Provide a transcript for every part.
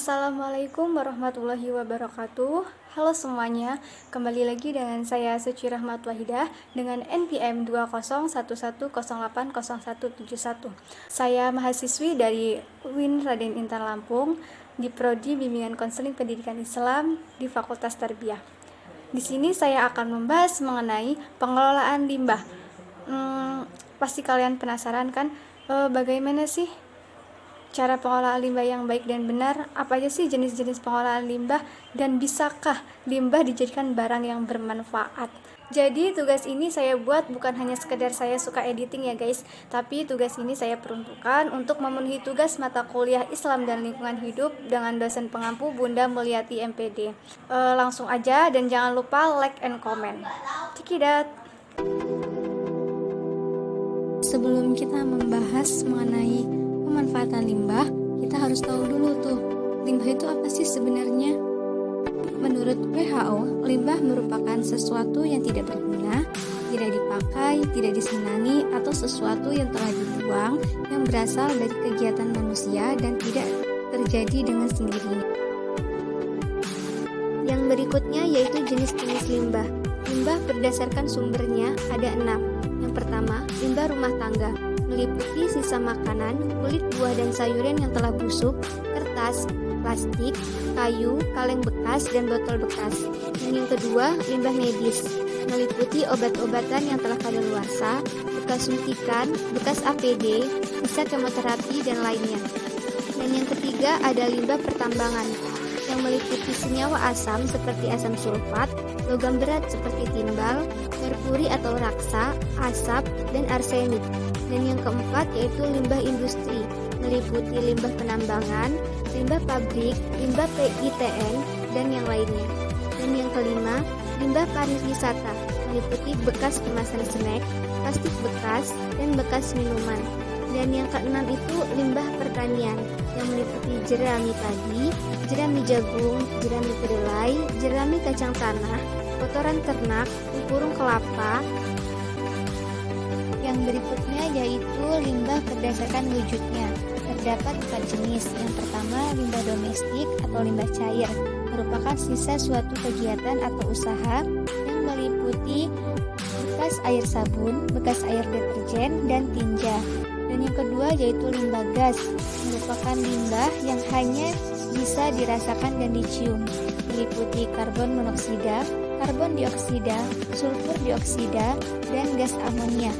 Assalamualaikum warahmatullahi wabarakatuh. Halo semuanya, kembali lagi dengan saya Suci Rahmat Wahidah dengan NPM 20110808171. Saya mahasiswi dari UIN Raden Intan Lampung di Prodi Bimbingan Konseling Pendidikan Islam di Fakultas Tarbiyah. Di sini saya akan membahas mengenai pengelolaan limbah. Pasti kalian penasaran kan, bagaimana sih cara pengelolaan limbah yang baik dan benar? Apa aja sih jenis-jenis pengelolaan limbah, dan bisakah limbah dijadikan barang yang bermanfaat? Jadi tugas ini saya buat bukan hanya sekedar saya suka editing ya guys, tapi tugas ini saya peruntukkan untuk memenuhi tugas mata kuliah Islam dan Lingkungan Hidup dengan dosen pengampu Bunda Mulyati MPD. Langsung aja, dan jangan lupa like and comment. Cikidat. Sebelum kita membahas mengenai pemanfaatan limbah, kita harus tahu dulu tuh, limbah itu apa sih sebenarnya? Menurut WHO, limbah merupakan sesuatu yang tidak berguna, tidak dipakai, tidak disenangi, atau sesuatu yang telah dibuang yang berasal dari kegiatan manusia dan tidak terjadi dengan sendirinya. Yang berikutnya yaitu jenis-jenis limbah. Limbah berdasarkan sumbernya ada 6. Yang pertama, limbah rumah tangga, meliputi sisa makanan, kulit buah dan sayuran yang telah busuk, kertas, plastik, kayu, kaleng bekas, dan botol bekas. Dan yang kedua, limbah medis, meliputi obat-obatan yang telah kadaluarsa, bekas suntikan, bekas APD, sisa kemoterapi, dan lainnya. Dan yang ketiga ada limbah pertambangan, yang meliputi senyawa asam seperti asam sulfat, logam berat seperti timbal, merkuri atau raksa, asap, dan arsenik. Dan yang keempat yaitu limbah industri, meliputi limbah penambangan, limbah pabrik, limbah PITN, dan yang lainnya. Dan yang kelima, limbah pariwisata, meliputi bekas kemasan snack, plastik bekas, dan bekas minuman. Dan yang keenam itu limbah pertanian, yang meliputi jerami padi, jerami jagung, jerami kedelai, jerami kacang tanah, kotoran ternak, tempurung kelapa. Yang berikutnya yaitu limbah berdasarkan wujudnya. Terdapat 4 jenis. Yang pertama, limbah domestik atau limbah cair, merupakan sisa suatu kegiatan atau usaha yang meliputi bekas air sabun, bekas air deterjen, dan tinja. Dan yang kedua yaitu limbah gas, merupakan limbah yang hanya bisa dirasakan dan dicium, meliputi karbon monoksida, karbon dioksida, sulfur dioksida, dan gas amonia.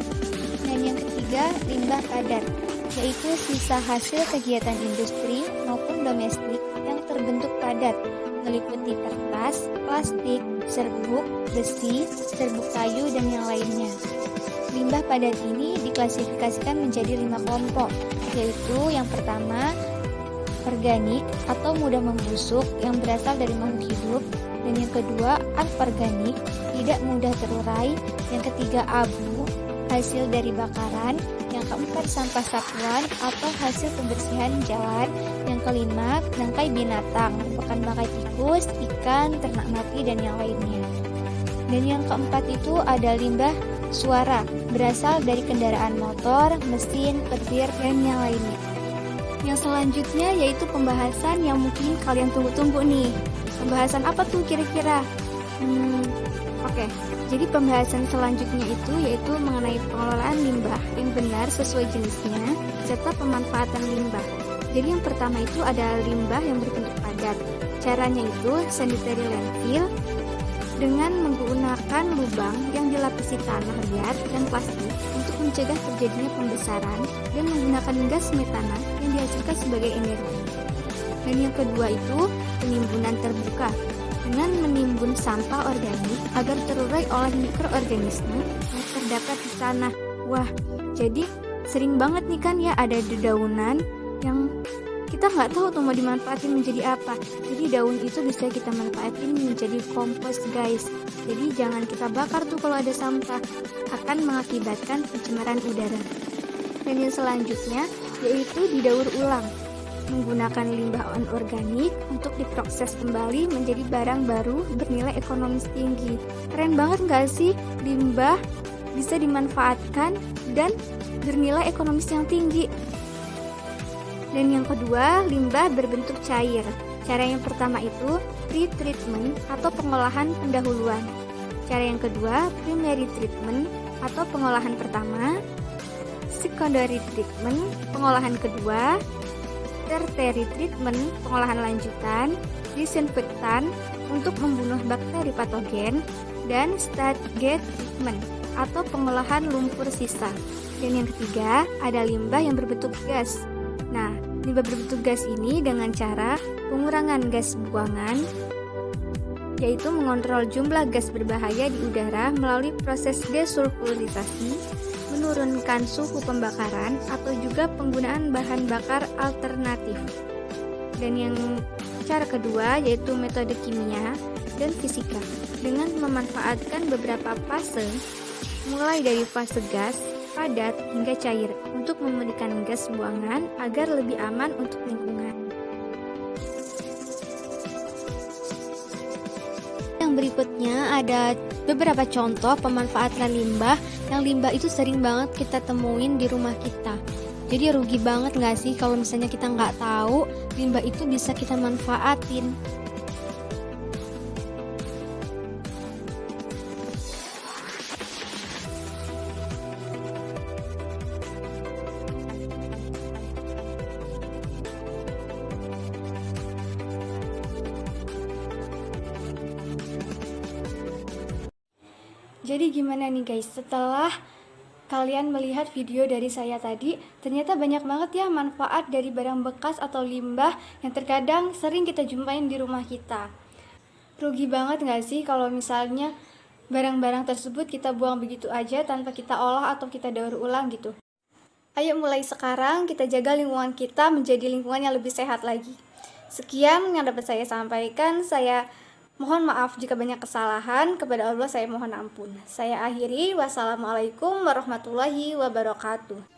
Dan yang ketiga, limbah padat, yaitu sisa hasil kegiatan industri maupun domestik yang terbentuk padat, meliputi kertas, plastik, serbuk, besi, serbuk kayu, dan yang lainnya. Limbah padat ini diklasifikasikan menjadi 5 kelompok, yaitu yang pertama, organik atau mudah membusuk yang berasal dari makhluk hidup, dan yang kedua, anorganik, tidak mudah terurai, yang ketiga, abu, hasil dari bakaran, yang keempat, sampah satuan atau hasil pembersihan jalan, yang kelima, bangkai binatang, merupakan bangkai tikus, ikan, ternak mati, dan yang lainnya. Dan yang keempat itu ada limbah suara, berasal dari kendaraan motor, mesin, petir, dan yang lainnya. Yang selanjutnya yaitu pembahasan yang mungkin kalian tunggu-tunggu nih. Pembahasan apa tuh kira-kira? Oke. Jadi pembahasan selanjutnya itu yaitu mengenai pengelolaan limbah yang benar sesuai jenisnya, serta pemanfaatan limbah. Jadi yang pertama itu ada limbah yang berbentuk padat. Caranya itu sanitary landfill, dengan menggunakan lubang yang dilapisi tanah liat dan plastik untuk mencegah terjadinya pembesaran, dan menggunakan gas metana yang dihasilkan sebagai energi. Dan yang kedua itu penimbunan terbuka, dengan menimbun sampah organik agar terurai oleh mikroorganisme yang terdapat di tanah. Wah, jadi sering banget nih kan ya ada dedaunan yang kita nggak tahu tuh mau dimanfaatin menjadi apa. Jadi daun itu bisa kita manfaatin menjadi kompos guys. Jadi jangan kita bakar tuh kalau ada sampah, akan mengakibatkan pencemaran udara. Dan yang selanjutnya yaitu didaur ulang, menggunakan limbah anorganik untuk diproses kembali menjadi barang baru bernilai ekonomis tinggi. Keren banget nggak sih? Limbah bisa dimanfaatkan dan bernilai ekonomis yang tinggi. Dan yang kedua, limbah berbentuk cair, Cara yang pertama itu pre-treatment atau pengolahan pendahuluan. Cara yang kedua primary treatment atau pengolahan pertama. Secondary treatment, pengolahan kedua. Tertiary treatment, pengolahan lanjutan. Disinfektan untuk membunuh bakteri patogen. Dan stage treatment atau pengolahan lumpur sisa. Dan yang ketiga ada limbah yang berbentuk gas. Nah, limbah berbentuk gas ini dengan cara pengurangan gas buangan, yaitu mengontrol jumlah gas berbahaya di udara melalui proses desulfurisasi, menurunkan suhu pembakaran, atau juga penggunaan bahan bakar alternatif. Dan yang cara kedua yaitu metode kimia dan fisika dengan memanfaatkan beberapa fase mulai dari fase gas, padat, hingga cair untuk memberikan gas buangan agar lebih aman untuk lingkungan. Yang berikutnya ada beberapa contoh pemanfaatan limbah yang limbah itu sering banget kita temuin di rumah kita. Jadi rugi banget nggak sih kalau misalnya kita nggak tahu limbah itu bisa kita manfaatin. Jadi gimana nih guys, setelah kalian melihat video dari saya tadi, ternyata banyak banget ya manfaat dari barang bekas atau limbah yang terkadang sering kita jumpain di rumah kita. Rugi banget gak sih kalau misalnya barang-barang tersebut kita buang begitu aja tanpa kita olah atau kita daur ulang gitu. Ayo mulai sekarang kita jaga lingkungan kita menjadi lingkungan yang lebih sehat lagi. Sekian yang dapat saya sampaikan. Saya mohon maaf jika banyak kesalahan, kepada Allah saya mohon ampun. Saya akhiri, wassalamualaikum warahmatullahi wabarakatuh.